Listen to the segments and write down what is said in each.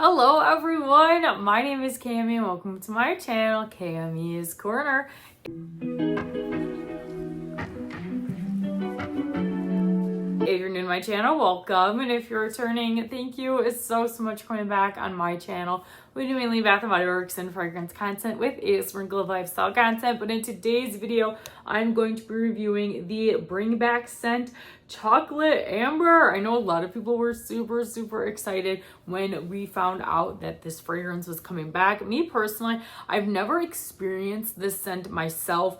Hello everyone, my name is Cami and welcome to my channel, Cami's Corner. If you're new to my channel, welcome, and if you're returning, thank you. It's so much coming back on my channel. We do mainly Bath & Body Works and fragrance content with a sprinkle of lifestyle content, but in today's video, I'm going to be reviewing the Bring Back scent Chocolate Amber. I know a lot of people were super excited when we found out that this fragrance was coming back. Me personally, I've never experienced this scent myself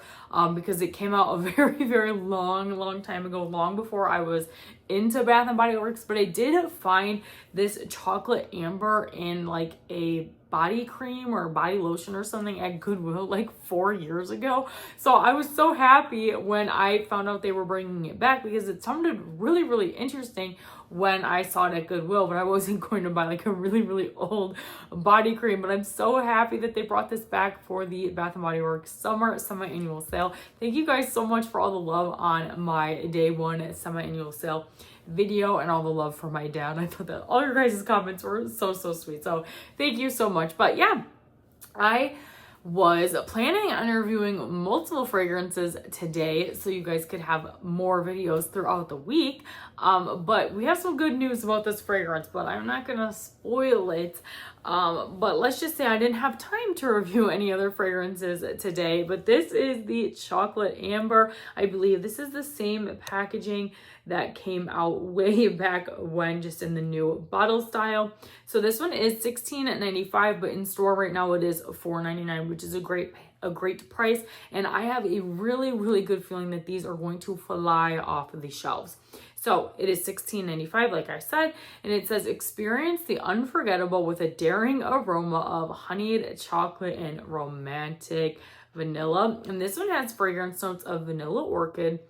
because it came out a very long time ago, long before I was into Bath & Body Works, but I did find this Chocolate Amber in like a body cream or body lotion or something at Goodwill like 4 years ago. So I was so happy when I found out they were bringing it back because it sounded really interesting when I saw it at Goodwill, but I wasn't going to buy like a really old body cream. But I'm so happy that they brought this back for the Bath & Body Works summer semi-annual sale. Thank you guys so much for all the love on my day one semi-annual sale video and all the love for my dad. I thought that all your guys' comments were so sweet. So thank you so much. But yeah, I was planning on reviewing multiple fragrances today so you guys could have more videos throughout the week. But we have some good news about this fragrance, but I'm not gonna spoil it. But let's just say I didn't have time to review any other fragrances today, but this is the Chocolate Amber. I believe this is the same packaging that came out way back when, just in the new bottle style. So this one is $16.95, but in store right now it is $4.99, which is a great price. And I have a really good feeling that these are going to fly off of the shelves. So it is $16.95, like I said, and it says experience the unforgettable with a daring aroma of honeyed chocolate and romantic vanilla. And this one has fragrance notes of vanilla orchid,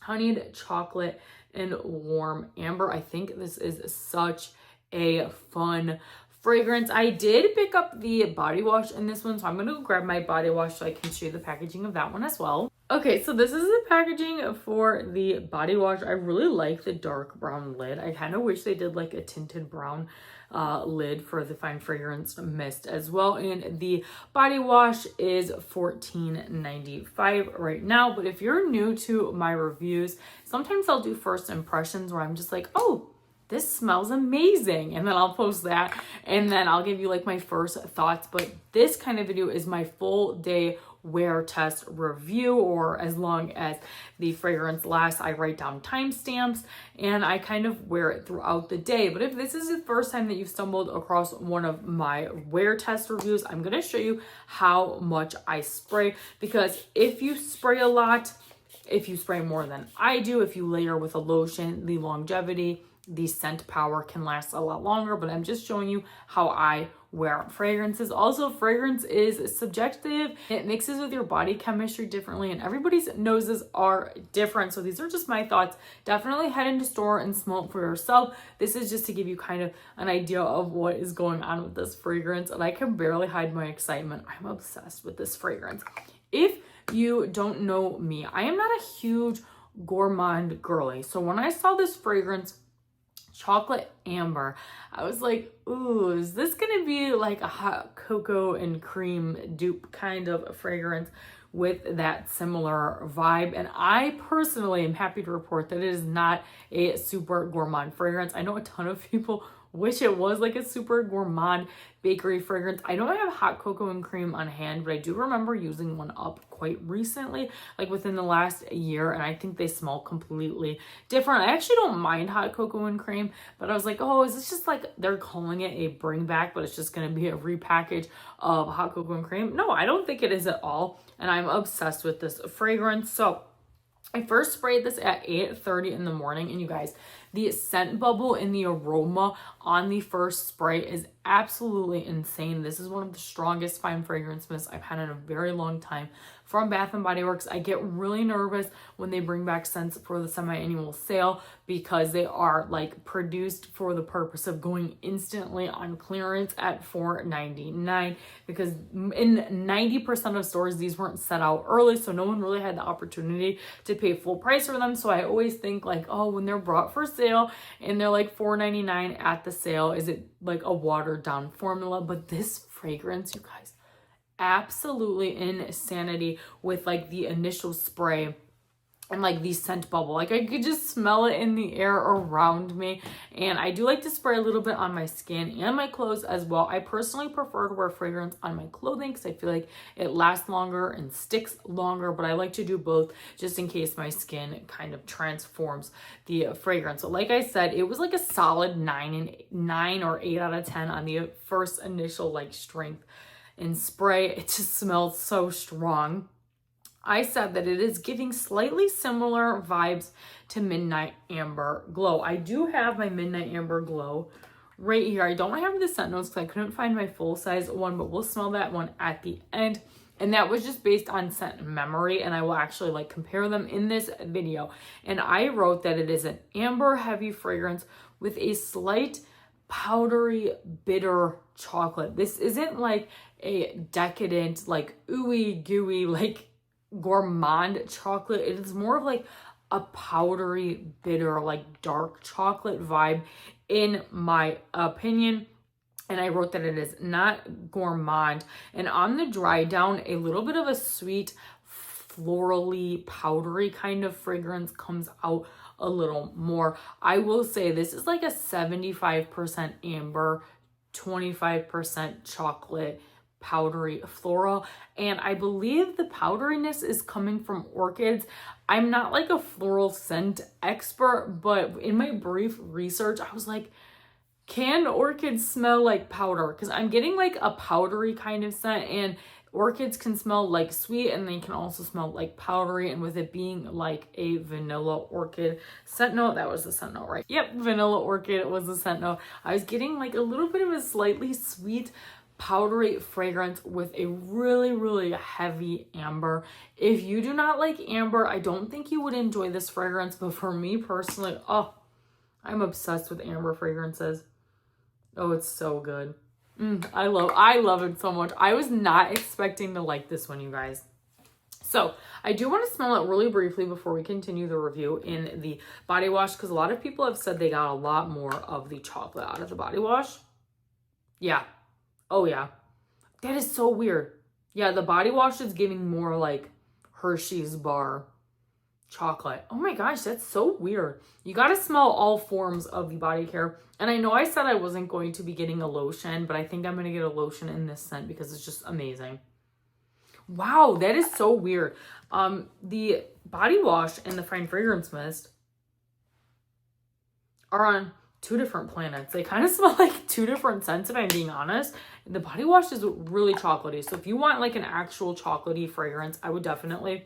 honeyed chocolate, and warm amber. I think this is such a fun fragrance. I did pick up the body wash in this one, so I'm gonna go grab my body wash so I can show you the packaging of that one as well. Okay, so this is the packaging for the body wash. I really like the dark brown lid. I kind of wish they did like a tinted brown lid for the fine fragrance mist as well. And the body wash is $14.95 right now. But if you're new to my reviews, sometimes I'll do first impressions where I'm just like, oh, this smells amazing, and then I'll post that and then I'll give you like my first thoughts. But this kind of video is my full day wear test review, or as long as the fragrance lasts. I write down timestamps and I kind of wear it throughout the day. But if this is the first time that you've stumbled across one of my wear test reviews, I'm going to show you how much I spray, because if you spray a lot, if you spray more than I do, if you layer with a lotion, the longevity, the scent power can last a lot longer. But I'm just showing you how I wear fragrances. Also, fragrance is subjective. It mixes with your body chemistry differently, and everybody's noses are different. So these are just my thoughts. Definitely head into store and smell it for yourself. This is just to give you kind of an idea of what is going on with this fragrance, and I can barely hide my excitement. I'm obsessed with this fragrance. If you don't know me, I am not a huge gourmand girly. So when I saw this fragrance, Chocolate Amber, I was like, ooh, is this gonna be like a hot cocoa and cream dupe kind of fragrance with that similar vibe? And I personally am happy to report that it is not a super gourmand fragrance. I know a ton of people wish it was like a super gourmand bakery fragrance. I don't have hot cocoa and cream on hand, but I do remember using one up quite recently, like within the last year, and I think they smell completely different. I actually don't mind hot cocoa and cream, but I was like, oh, is this just like they're calling it a bring back, but it's just going to be a repackage of hot cocoa and cream? No, I don't think it is at all, and I'm obsessed with this fragrance. So I first sprayed this at 8:30 in the morning, and you guys, the scent bubble and the aroma on the first spray is absolutely insane. This is one of the strongest fine fragrance mists I've had in a very long time from Bath & Body Works. I get really nervous when they bring back scents for the semi-annual sale because they are like produced for the purpose of going instantly on clearance at $4.99, because in 90% of stores these weren't set out early, so no one really had the opportunity to pay full price for them. So I always think like, oh, when they're brought for sale sale, and they're like $4.99 at the sale. Is it like a watered down formula? But this fragrance, you guys, absolutely insanity with like the initial spray and like the scent bubble. Like I could just smell it in the air around me. And I do like to spray a little bit on my skin and my clothes as well. I personally prefer to wear fragrance on my clothing because I feel like it lasts longer and sticks longer, but I like to do both just in case my skin kind of transforms the fragrance. So like I said, it was like a solid 9 or 8 out of 10 on the first initial like strength and spray. It just smells so strong. I said that it is giving slightly similar vibes to Midnight Amber Glow. I do have my Midnight Amber Glow right here. I don't have the scent notes because I couldn't find my full size one, but we'll smell that one at the end. And that was just based on scent memory, and I will actually like compare them in this video. And I wrote that it is an amber heavy fragrance with a slight powdery bitter chocolate. This isn't like a decadent, like ooey gooey, like gourmand chocolate. It is more of like a powdery bitter, like dark chocolate vibe in my opinion. And I wrote that it is not gourmand. And on the dry down, a little bit of a sweet, florally, powdery kind of fragrance comes out a little more. I will say this is like a 75% amber, 25% chocolate, powdery floral, and I believe the powderiness is coming from orchids. I'm not like a floral scent expert, but in my brief research, I was like, can orchids smell like powder? Because I'm getting like a powdery kind of scent, and orchids can smell like sweet and they can also smell like powdery, and with it being like a vanilla orchid scent note, that was the scent note, right? Yep, vanilla orchid was the scent note. I was getting like a little bit of a slightly sweet powdery fragrance with a really heavy amber. If you do not like amber, I don't think you would enjoy this fragrance, but for me personally, oh, I'm obsessed with amber fragrances. Oh, it's so good. I love it so much. I was not expecting to like this one, you guys. So I do want to smell it really briefly before we continue the review in the body wash, because a lot of people have said they got a lot more of the chocolate out of the body wash. Yeah. Oh yeah, that is so weird. Yeah, the body wash is giving more like Hershey's bar chocolate. Oh my gosh, that's so weird. You got to smell all forms of the body care. And I know I said I wasn't going to be getting a lotion, but I think I'm going to get a lotion in this scent because it's just amazing. Wow, that is so weird. The body wash and the fine fragrance mist are on two different planets. They kind of smell like two different scents, if I'm being honest. The body wash is really chocolatey. So if you want like an actual chocolatey fragrance, I would definitely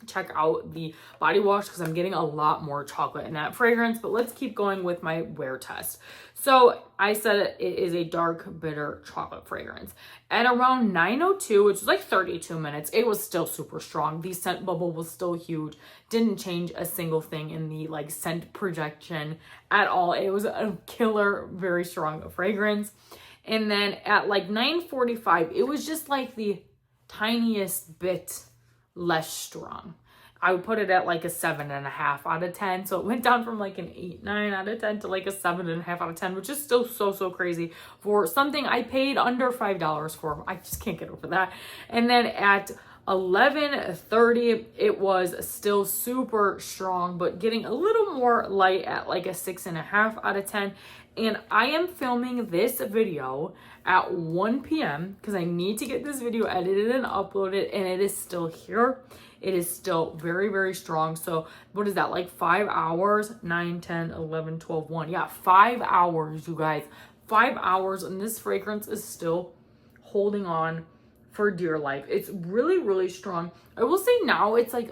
check out the body wash because I'm getting a lot more chocolate in that fragrance. But let's keep going with my wear test. So I said it is a dark, bitter chocolate fragrance. At around 9:02, which was like 32 minutes, it was still super strong. The scent bubble was still huge. Didn't change a single thing in the like scent projection at all. It was a killer, very strong fragrance. And then at like 9:45, it was just like the tiniest bit less strong. I would put it at like a 7.5 out of 10. So it went down from like an 8.9 out of 10 to like a 7.5 out of 10, which is still so crazy for something I paid under $5 for. I just can't get over that. And then at 11:30, it was still super strong, but getting a little more light at like a 6.5 out of 10. And I am filming this video at 1 p.m. because I need to get this video edited and uploaded, and it is still here. It is still very strong. So what is that, like 5 hours? 9, 10, 11, 12, 1. Yeah, 5 hours, you guys. 5 hours, and this fragrance is still holding on for dear life. It's really strong. I will say now it's like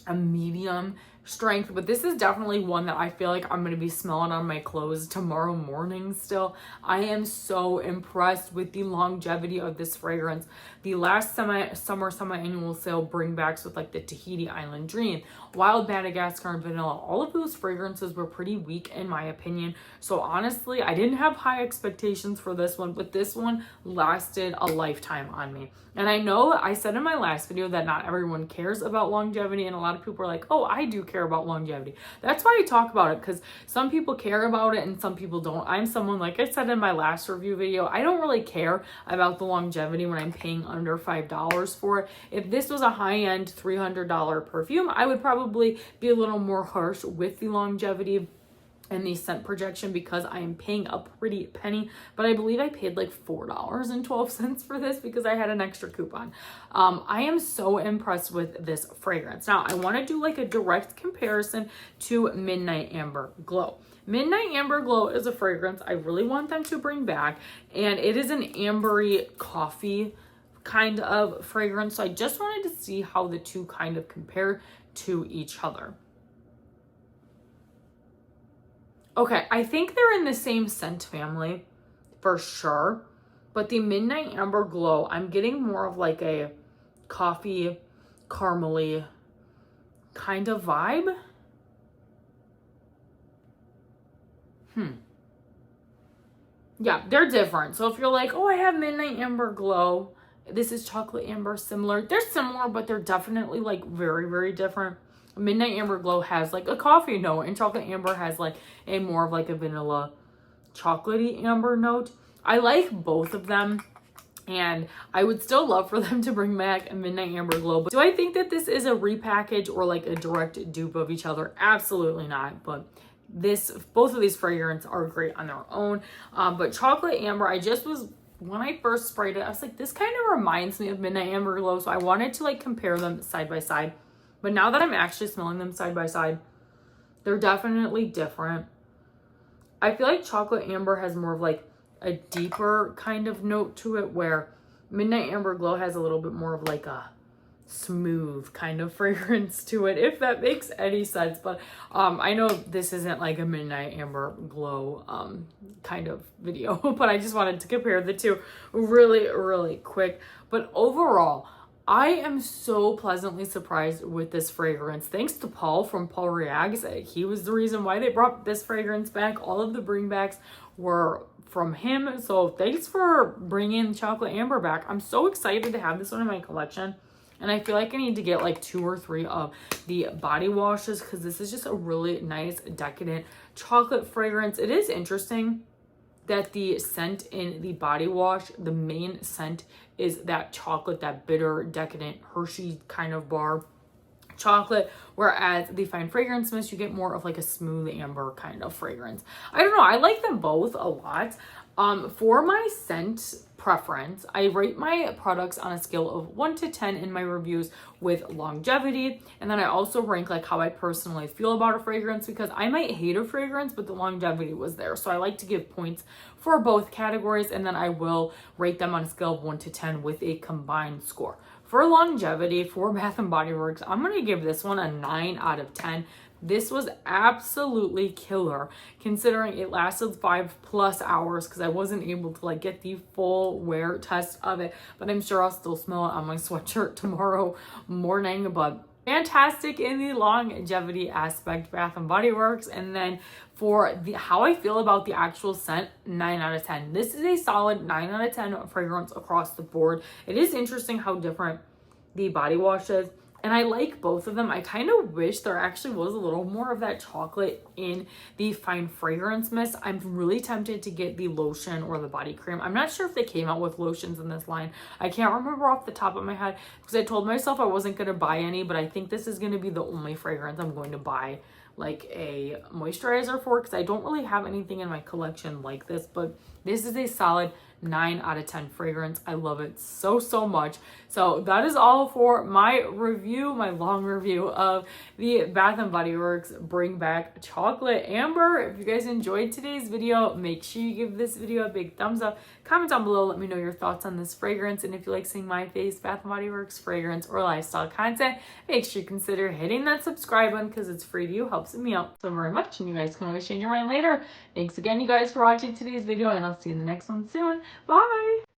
a medium strength, but this is definitely one that I feel like I'm going to be smelling on my clothes tomorrow morning still. I am so impressed with the longevity of this fragrance. The last summer semi-annual sale bringbacks with like the Tahiti Island Dream, Wild Madagascar, and Vanilla, all of those fragrances were pretty weak in my opinion. So honestly, I didn't have high expectations for this one, but this one lasted a lifetime on me. And I know I said in my last video that not everyone cares about longevity, and a lot of people are like, oh, I do care care about longevity. That's why I talk about it, because some people care about it and some people don't. I'm someone, like I said in my last review video, I don't really care about the longevity when I'm paying under $5 for it. If this was a high-end $300 perfume, I would probably be a little more harsh with the longevity and the scent projection, because I am paying a pretty penny. But I believe I paid like $4.12 for this because I had an extra coupon. I am so impressed with this fragrance. Now I want to do like a direct comparison to Midnight Amber Glow. Midnight Amber Glow is a fragrance I really want them to bring back, and it is an ambery coffee kind of fragrance. So I just wanted to see how the two kind of compare to each other. Okay, I think they're in the same scent family for sure, but the Midnight Amber Glow, I'm getting more of like a coffee, caramely kind of vibe. Yeah, they're different. So if you're like, oh, I have Midnight Amber Glow, this is Chocolate Amber, similar. They're similar, but they're definitely like very, very different. Midnight Amber Glow has like a coffee note, and Chocolate Amber has like a more of like a vanilla chocolatey amber note. I like both of them, and I would still love for them to bring back a Midnight Amber Glow. But do I think that this is a repackage or like a direct dupe of each other? Absolutely not. But both of these fragrances are great on their own. But Chocolate Amber, when I first sprayed it, I was like, this kind of reminds me of Midnight Amber Glow. So I wanted to like compare them side by side. But now that I'm actually smelling them side by side, they're definitely different. I feel like Chocolate Amber has more of like a deeper kind of note to it, where Midnight Amber Glow has a little bit more of like a smooth kind of fragrance to it, if that makes any sense. But I know this isn't like a Midnight Amber Glow kind of video, but I just wanted to compare the two really, really quick. But overall, I am so pleasantly surprised with this fragrance. Thanks to Paul from Paul Reacts. He was the reason why they brought this fragrance back. All of the bringbacks were from him. So thanks for bringing Chocolate Amber back. I'm so excited to have this one in my collection. And I feel like I need to get like 2 or 3 of the body washes, because this is just a really nice, decadent chocolate fragrance. It is interesting that the scent in the body wash, the main scent is that chocolate, that bitter, decadent Hershey kind of bar chocolate, whereas the fine fragrance mist, you get more of like a smooth amber kind of fragrance. I don't know, I like them both a lot. For my scent preference, I rate my products on a scale of 1 to 10 in my reviews with longevity, and then I also rank like how I personally feel about a fragrance, because I might hate a fragrance but the longevity was there, so I like to give points for both categories, and then I will rate them on a scale of 1 to 10 with a combined score. For longevity, for Bath & Body Works, I'm going to give this one a 9 out of 10. This was absolutely killer, considering it lasted 5+ hours, because I wasn't able to like get the full wear test of it, but I'm sure I'll still smell it on my sweatshirt tomorrow morning. But fantastic in the longevity aspect, Bath & Body Works. And then for how I feel about the actual scent, 9 out of 10. This is a solid 9 out of 10 fragrance across the board. It is interesting how different the body wash is, and I like both of them. I kind of wish there actually was a little more of that chocolate in the fine fragrance mist. I'm really tempted to get the lotion or the body cream. I'm not sure if they came out with lotions in this line. I can't remember off the top of my head, because I told myself I wasn't going to buy any, but I think this is going to be the only fragrance I'm going to buy like a moisturizer for, because I don't really have anything in my collection like this. But this is a solid 9 out of 10 fragrance. I love it so, so much. So that is all for my review, my long review of the Bath & Body Works Bring Back Chocolate Amber. If you guys enjoyed today's video, make sure you give this video a big thumbs up. Comment down below, let me know your thoughts on this fragrance. And if you like seeing my face, Bath & Body Works fragrance or lifestyle content, make sure you consider hitting that subscribe button, because it's free to you, helps me out so very much. And you guys can always change your mind later. Thanks again, you guys, for watching today's video, and I'll see you in the next one soon. Bye!